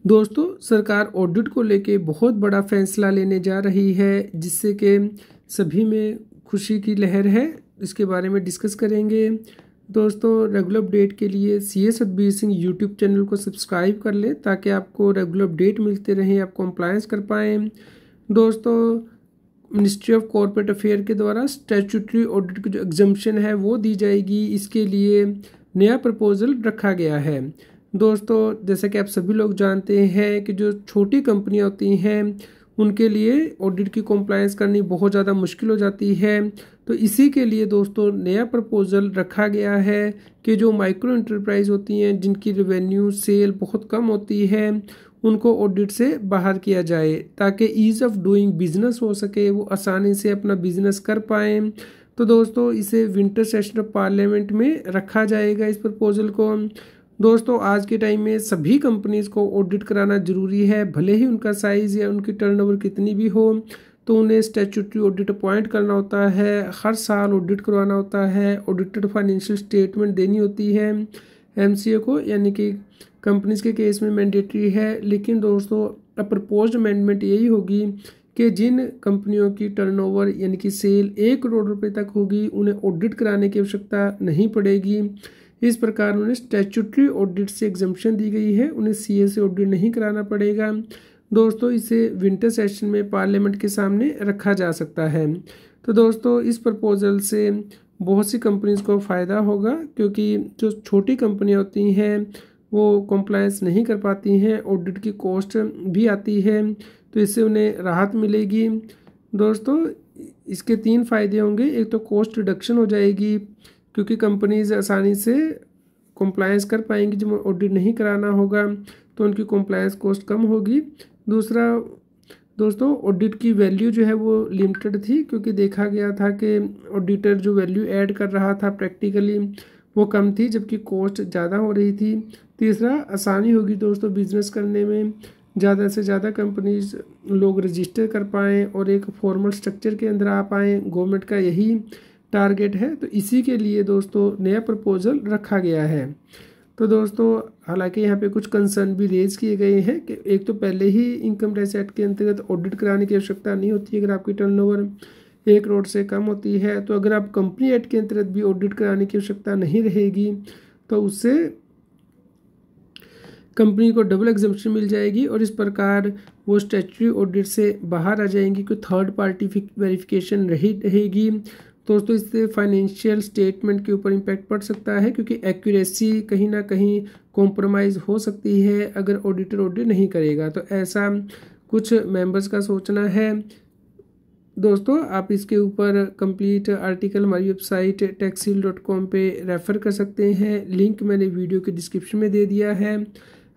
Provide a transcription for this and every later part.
दोस्तों, सरकार ऑडिट को लेके बहुत बड़ा फैसला लेने जा रही है, जिससे कि सभी में खुशी की लहर है। इसके बारे में डिस्कस करेंगे। दोस्तों, रेगुलर अपडेट के लिए CS Satbir Singh YouTube channel को सब्सक्राइब कर लें ताकि आपको रेगुलर अपडेट मिलते रहें, आप कंप्लायंस कर पाएँ। दोस्तों, मिनिस्ट्री ऑफ कॉर्पोरेट अफेयर के द्वारा स्टैट्यूटरी ऑडिट की जो एग्जम्पशन है वो दी जाएगी। इसके लिए नया प्रपोजल रखा गया है। दोस्तों, जैसे कि आप सभी लोग जानते हैं कि जो छोटी कंपनियां होती हैं उनके लिए ऑडिट की कंप्लायंस करनी बहुत ज़्यादा मुश्किल हो जाती है। तो इसी के लिए दोस्तों नया प्रपोजल रखा गया है कि जो माइक्रो एंटरप्राइज होती हैं, जिनकी रेवेन्यू सेल बहुत कम होती है, उनको ऑडिट से बाहर किया जाए ताकि ईज़ ऑफ डूइंग बिजनेस हो सके, वो आसानी से अपना बिजनेस कर पाएँ। तो दोस्तों, इसे विंटर सेशन ऑफ पार्लियामेंट में रखा जाएगा इस प्रपोजल को। दोस्तों, आज के टाइम में सभी कंपनीज को ऑडिट कराना जरूरी है, भले ही उनका साइज़ या उनकी टर्नओवर कितनी भी हो। तो उन्हें स्टैट्यूटरी ऑडिट अपॉइंट करना होता है, हर साल ऑडिट करवाना होता है, ऑडिटेड फाइनेंशियल स्टेटमेंट देनी होती है MCA को, यानी कि कंपनीज के केस में मैंडेटरी है। लेकिन दोस्तों, अब प्रपोज्ड अमेंडमेंट यही होगी कि जिन कंपनियों की टर्नओवर यानी कि सेल 1 करोड़ रुपए तक होगी, उन्हें ऑडिट कराने की आवश्यकता नहीं पड़ेगी। इस प्रकार उन्हें स्टैट्यूटरी ऑडिट से एग्जम्पशन दी गई है, उन्हें CA से ऑडिट नहीं कराना पड़ेगा। दोस्तों, इसे विंटर सेशन में पार्लियामेंट के सामने रखा जा सकता है। तो दोस्तों, इस प्रपोजल से बहुत सी कंपनीज को फ़ायदा होगा, क्योंकि जो छोटी कंपनियां होती हैं वो कंप्लायंस नहीं कर पाती हैं, ऑडिट की कॉस्ट भी आती है, तो इससे उन्हें राहत मिलेगी। दोस्तों, इसके 3 फ़ायदे होंगे। एक तो कॉस्ट रिडक्शन हो जाएगी, क्योंकि कंपनीज आसानी से कंप्लायंस कर पाएंगी। जब ऑडिट नहीं कराना होगा तो उनकी कंप्लायंस कॉस्ट कम होगी। दूसरा दोस्तों, ऑडिट की वैल्यू जो है वो लिमिटेड थी, क्योंकि देखा गया था कि ऑडिटर जो वैल्यू ऐड कर रहा था प्रैक्टिकली वो कम थी, जबकि कॉस्ट ज़्यादा हो रही थी। तीसरा, आसानी होगी दोस्तों बिजनेस करने में, ज़्यादा से ज़्यादा कंपनीज लोग रजिस्टर कर पाएँ और एक फॉर्मल स्ट्रक्चर के अंदर आ पाएँ। गवर्नमेंट का यही टारगेट है। तो इसी के लिए दोस्तों नया प्रपोजल रखा गया है। तो दोस्तों, हालांकि यहाँ पे कुछ कंसर्न भी रेज किए गए हैं कि एक तो पहले ही इनकम टैक्स एक्ट के अंतर्गत ऑडिट कराने की आवश्यकता नहीं होती अगर आपकी टर्नओवर 1 करोड़ से कम होती है। तो अगर आप कंपनी एक्ट के अंतर्गत भी ऑडिट कराने की आवश्यकता नहीं रहेगी, तो उससे कंपनी को डबल एग्जम्पशन मिल जाएगी और इस प्रकार वो स्टैट्यूटरी ऑडिट से बाहर आ जाएंगी। कोई थर्ड पार्टी वेरिफिकेशन रहेगी। दोस्तों, इससे फाइनेंशियल स्टेटमेंट के ऊपर इम्पैक्ट पड़ सकता है, क्योंकि एक्यूरेसी कहीं ना कहीं कॉम्प्रोमाइज़ हो सकती है अगर ऑडिटर ऑडिट नहीं करेगा। तो ऐसा कुछ मेंबर्स का सोचना है। दोस्तों, आप इसके ऊपर कंप्लीट आर्टिकल हमारी वेबसाइट taxil.com पे रेफ़र कर सकते हैं। लिंक मैंने वीडियो के डिस्क्रिप्शन में दे दिया है।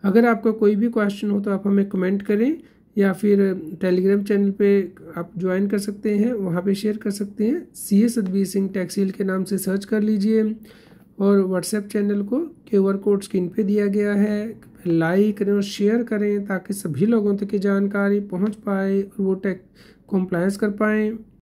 अगर आपका कोई भी क्वेश्चन हो तो आप हमें कमेंट करें, या फिर टेलीग्राम चैनल पे आप ज्वाइन कर सकते हैं, वहाँ पे शेयर कर सकते हैं। CS सतबीर सिंह टैक्सील के नाम से सर्च कर लीजिए, और व्हाट्सएप चैनल को QR कोड स्क्रीन पे दिया गया है। लाइक करें और शेयर करें ताकि सभी लोगों तक की जानकारी पहुँच पाए और वो कंप्लायंस कर पाएँ।